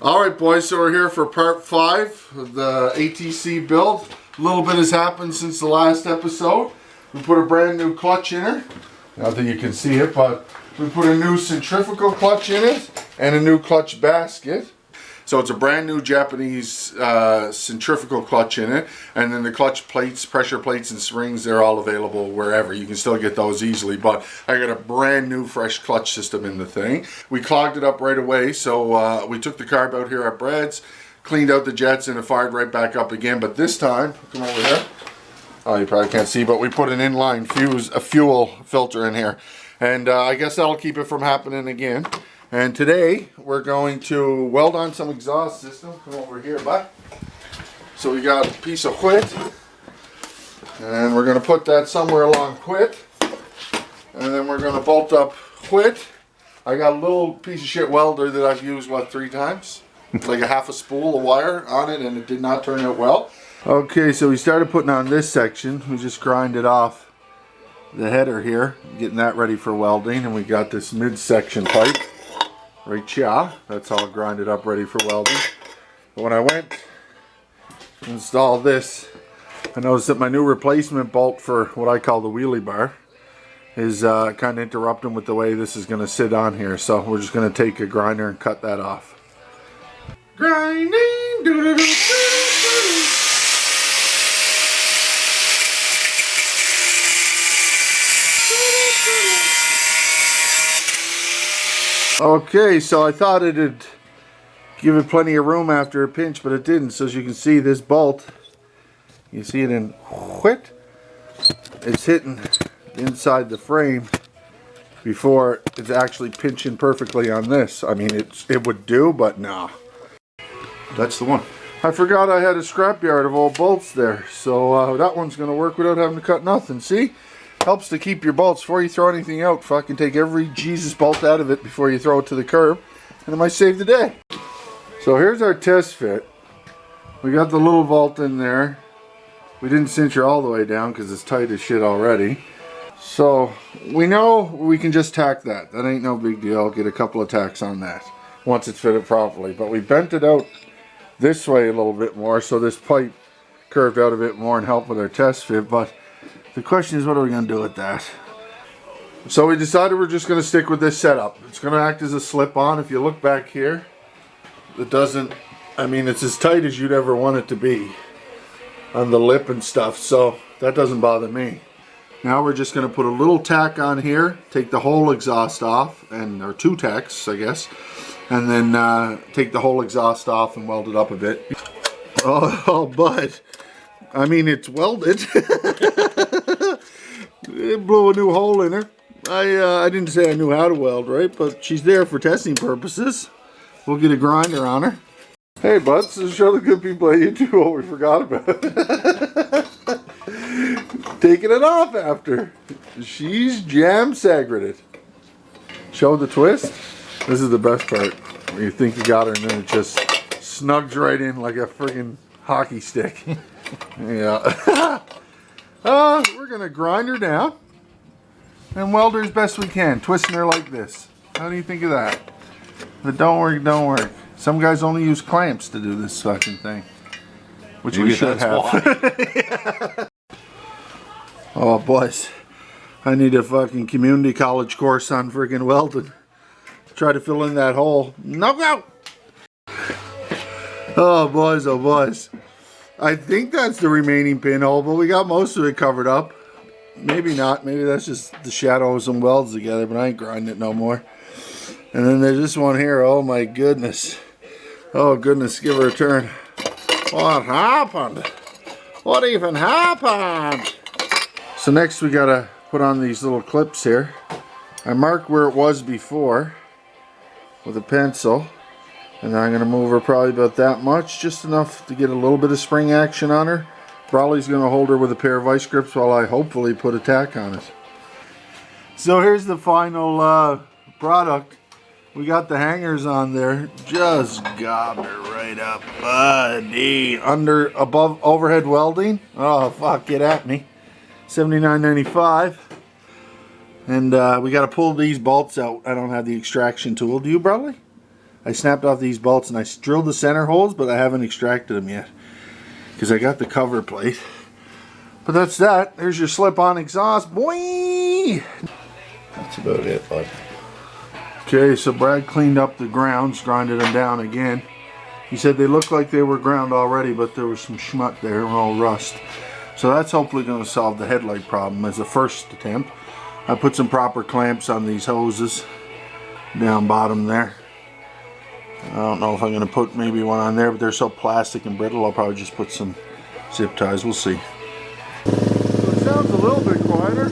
Alright boys, so we're here for part 5 of the ATC build. A little bit has happened since the last episode. We put a brand new clutch in her. Not that you can see it, but we put a new centrifugal clutch in it and a new clutch basket. So it's a brand new Japanese centrifugal clutch in it, and then the clutch plates, pressure plates and springs, they're all available wherever. You can still get those easily, but I got a brand new fresh clutch system in the thing. We clogged it up right away, so we took the carb out here at Brad's, cleaned out the jets, and it fired right back up again. But this time, come over here. Oh, you probably can't see, but we put an inline fuel filter in here, and I guess that'll keep it from happening again. And today we're going to weld on some exhaust system. Come over here, bud. So we got a piece of quit, and we're going to put that somewhere along quit, and then we're going to bolt up quit. I got a little piece of shit welder that I've used, what, 3 times? Like a half a spool of wire on it, and it did not turn out well. Okay, so we started putting on this section. We just grinded off the header here, getting that ready for welding, and we got this midsection pipe. Right here, that's all grinded up ready for welding. But when I went to install this, I noticed that my new replacement bolt for what I call the wheelie bar is kind of interrupting with the way this is going to sit on here. So we're just going to take a grinder and cut that off. Grinding! Okay, so I thought it'd give it plenty of room after a pinch, but it didn't. So as you can see, this bolt, you see it in quit, it's hitting inside the frame before it's actually pinching perfectly on this. I mean, it would do, but nah. That's the one. I forgot I had a scrapyard of old bolts there, so that one's going to work without having to cut nothing. See? Helps to keep your bolts before you throw anything out. Fucking take every Jesus bolt out of it before you throw it to the curb, and it might save the day. So here's our test fit. We got the little bolt in there. We didn't cinch her all the way down because it's tight as shit already. So we know we can just tack that. That ain't no big deal. Get a couple of tacks on that once it's fitted properly. But we bent it out this way a little bit more, so this pipe curved out a bit more and helped with our test fit. But the question is, what are we going to do with that? So we decided we're just going to stick with this setup. It's going to act as a slip-on. If you look back here, it doesn't, I mean, it's as tight as you'd ever want it to be on the lip and stuff, so that doesn't bother me. Now we're just going to put a little tack on here, take the whole exhaust off, or 2 tacks, I guess, and then take the whole exhaust off and weld it up a bit. Oh, but I mean, it's welded. It blew a new hole in her. I didn't say I knew how to weld, right? But she's there for testing purposes. We'll get a grinder on her. Hey, buds, let's show the good people at YouTube what we forgot about. Taking it off after. She's jam-saggrated. Show the twist. This is the best part. Where you think you got her and then it just snugs right in like a friggin' hockey stick. Yeah. We're going to grind her down and weld her as best we can, twisting her like this. How do you think of that? If it don't work, don't work. Some guys only use clamps to do this fucking thing, which we should have. Yeah. Oh, boys. I need a fucking community college course on freaking welding. Try to fill in that hole. No go! Oh, boys, oh, boys. I think that's the remaining pinhole, but we got most of it covered up. Maybe not. Maybe that's just the shadows and welds together, but I ain't grinding it no more. And then there's this one here. Oh, my goodness. Oh, goodness. Give her a turn. What happened? What even happened? So next we got to put on these little clips here. I marked where it was before with a pencil. And I'm going to move her probably about that much, just enough to get a little bit of spring action on her. Brawley's going to hold her with a pair of vice grips while I hopefully put a tack on it. So here's the final product. We got the hangers on there. Just gobbed her right up, buddy. Above overhead welding. Oh, fuck, get at me. $79.95. And we got to pull these bolts out. I don't have the extraction tool. Do you, Brawley? I snapped off these bolts and I drilled the center holes, but I haven't extracted them yet because I got the cover plate. But that's that. There's your slip-on exhaust. Boy! That's about it, bud. Okay, so Brad cleaned up the grounds, grinded them down again. He said they looked like they were ground already, but there was some schmut there and all rust. So that's hopefully going to solve the headlight problem as a first attempt. I put some proper clamps on these hoses down bottom there. I don't know if I'm going to put maybe one on there, but they're so plastic and brittle, I'll probably just put some zip ties. We'll see. So it sounds a little bit quieter.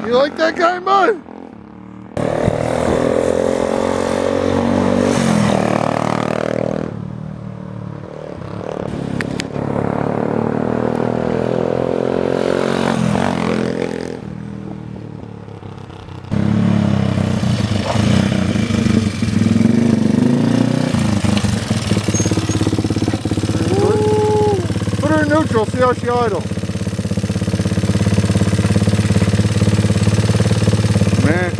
You like that guy, bud? Put her in neutral, see how she idles. Man,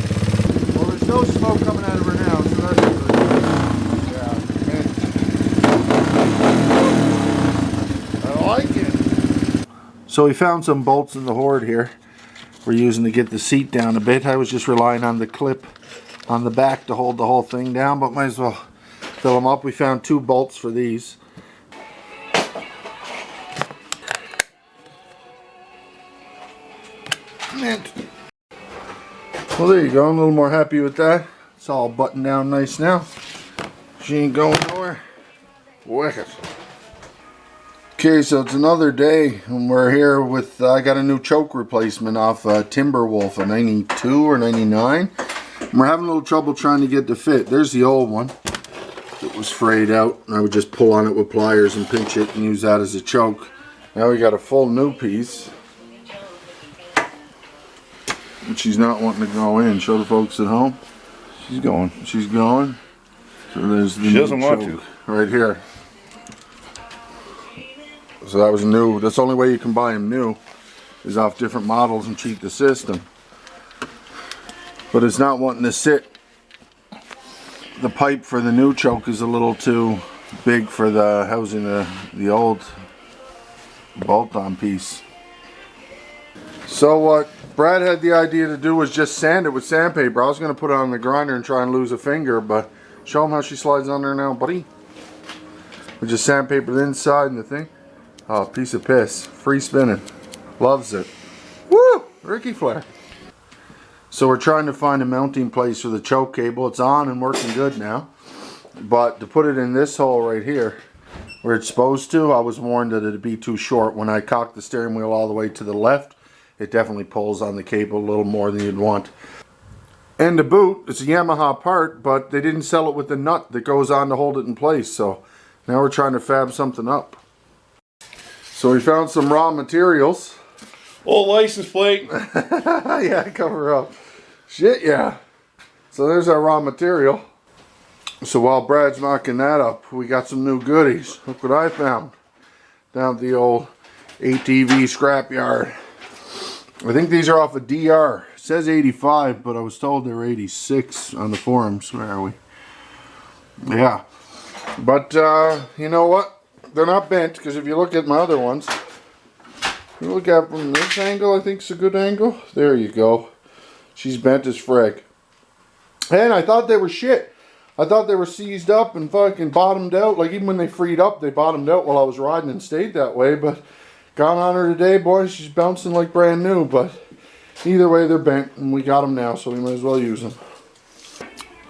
well, there's no smoke coming out of her now, so that's good. Yeah, man. I like it. So we found some bolts in the hoard here. We're using to get the seat down a bit. I was just relying on the clip on the back to hold the whole thing down, but might as well fill them up. We found 2 bolts for these. Man. Well, there you go. I'm a little more happy with that. It's all buttoned down nice now. She ain't going nowhere. Wicked. Okay, so it's another day and we're here with, I got a new choke replacement off Timberwolf, a 92 or 99. And we're having a little trouble trying to get the fit. There's the old one. It was frayed out and I would just pull on it with pliers and pinch it and use that as a choke. Now we got a full new piece. And she's not wanting to go in. Show the folks at home. She's going. She's going. So there's the she doesn't want to. Right here. So that was new. That's the only way you can buy them new, is off different models and cheat the system. But it's not wanting to sit. The pipe for the new choke is a little too big for the housing the old bolt-on piece. So what Brad had the idea to do was just sand it with sandpaper. I was going to put it on the grinder and try and lose a finger, but show him how she slides on there now, buddy. We just sandpaper the inside and the thing. Oh, piece of piss. Free spinning. Loves it. Woo! Ricky Flair. So we're trying to find a mounting place for the choke cable. It's on and working good now. But to put it in this hole right here, where it's supposed to, I was warned that it'd be too short. When I cocked the steering wheel all the way to the left, it definitely pulls on the cable a little more than you'd want. And to boot, it's a Yamaha part, but they didn't sell it with the nut that goes on to hold it in place. So now we're trying to fab something up. So we found some raw materials. Old license plate. Yeah, cover up. Shit, yeah. So there's our raw material. So while Brad's knocking that up, we got some new goodies. Look what I found down at the old ATV scrapyard. I think these are off a DR. It says 85, but I was told they were 86 on the forums. Where are we? Yeah. But you know what? They're not bent, because if you look at my other ones, you look at from this angle, I think it's a good angle. There you go. She's bent as frig. And I thought they were shit. I thought they were seized up and fucking bottomed out. Like, even when they freed up, they bottomed out while I was riding and stayed that way. But got on her today, boys. She's bouncing like brand new. But either way, they're bent, and we got them now, so we might as well use them.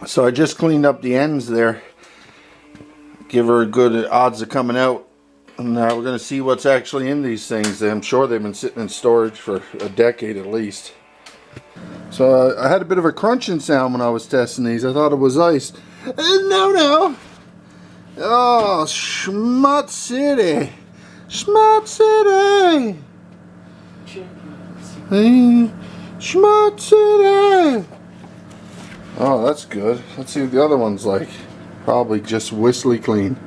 So I just cleaned up the ends there. Give her a good odds of coming out. And we're going to see what's actually in these things. I'm sure they've been sitting in storage for a decade at least. So I had a bit of a crunching sound when I was testing these. I thought it was ice. No. Oh, Schmut City. Schmut City. Schmut City. Oh, that's good. Let's see what the other one's like. Probably just whistly clean.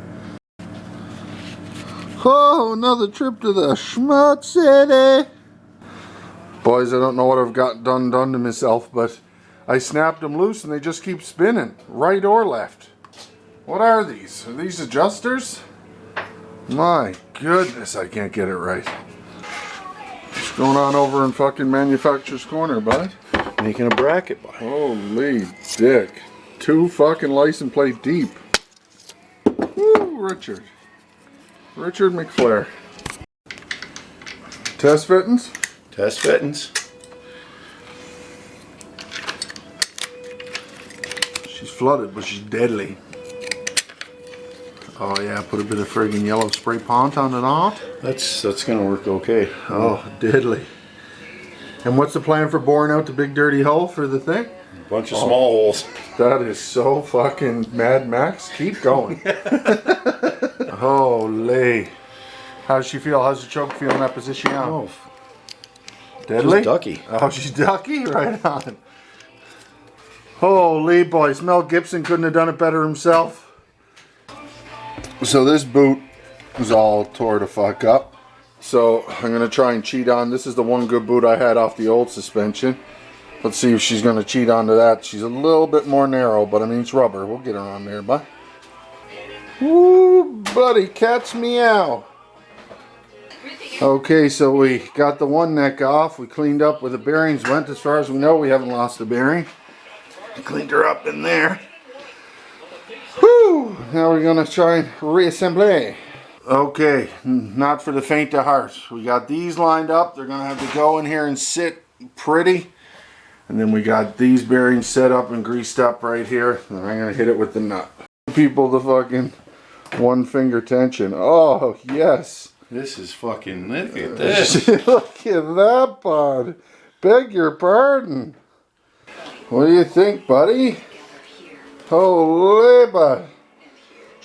Oh, another trip to the Schmut City. Boys, I don't know what I've got done to myself, but I snapped them loose and they just keep spinning, right or left. What are these? Are these adjusters? My goodness, I can't get it right. What's going on over in fucking Manufacturer's Corner, bud? Making a bracket, boy. Holy dick. 2 fucking license plate deep. Woo, Richard McFlair. Test fittings? Test fittings. She's flooded, but she's deadly. Oh yeah, put a bit of friggin' yellow spray paint on it on. That's gonna work okay. Oh, deadly. And what's the plan for boring out the big dirty hole for the thing? A bunch of small holes. That is so fucking Mad Max. Keep going. Holy. How does she feel? How's the choke feel in that position now? Oh, deadly? she's ducky. Oh, she's ducky? Right on. Holy boys. Mel Gibson couldn't have done it better himself. So this boot is all tore the fuck up. So I'm going to try and cheat on. This is the one good boot I had off the old suspension. Let's see if she's going to cheat onto that. She's a little bit more narrow, but I mean, it's rubber. We'll get her on there, bud. Woo, buddy, catch meow. Okay, so we got the one neck off. We cleaned up where the bearings went. As far as we know, we haven't lost a bearing. We cleaned her up in there. Whew, now we're going to try and reassemble. Okay, not for the faint of heart. We got these lined up. They're going to have to go in here and sit pretty. And then we got these bearings set up and greased up right here. And I'm going to hit it with the nut. People, the fucking one finger tension. Oh, yes. This is fucking, look at this. Look at that, bud. Beg your pardon. What do you think, buddy? Holy, bud.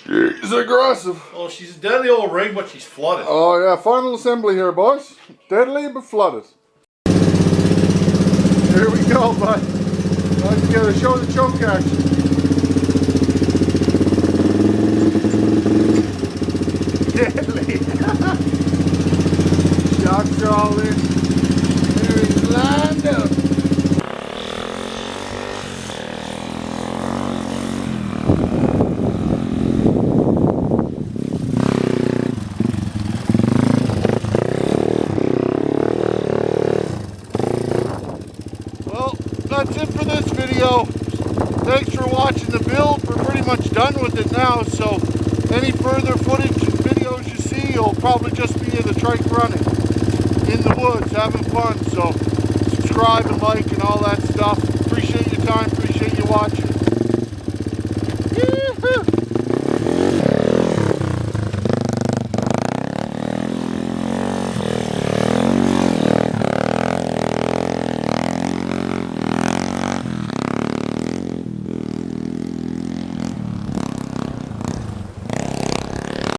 She's aggressive. Oh, she's a deadly old rig, but she's flooded. Oh, yeah. Final assembly here, boys. Deadly, but flooded. Here we go, bud. Let's get a show the choke action. Deadly. Shocks are all in. There he's lined up. Well, that's it for this video. Thanks for watching the build. We're pretty much done with it now, so any further footage and videos you see will probably just be of the trike running in the woods, having fun. So subscribe and like and all that stuff. Appreciate your time, appreciate you watching.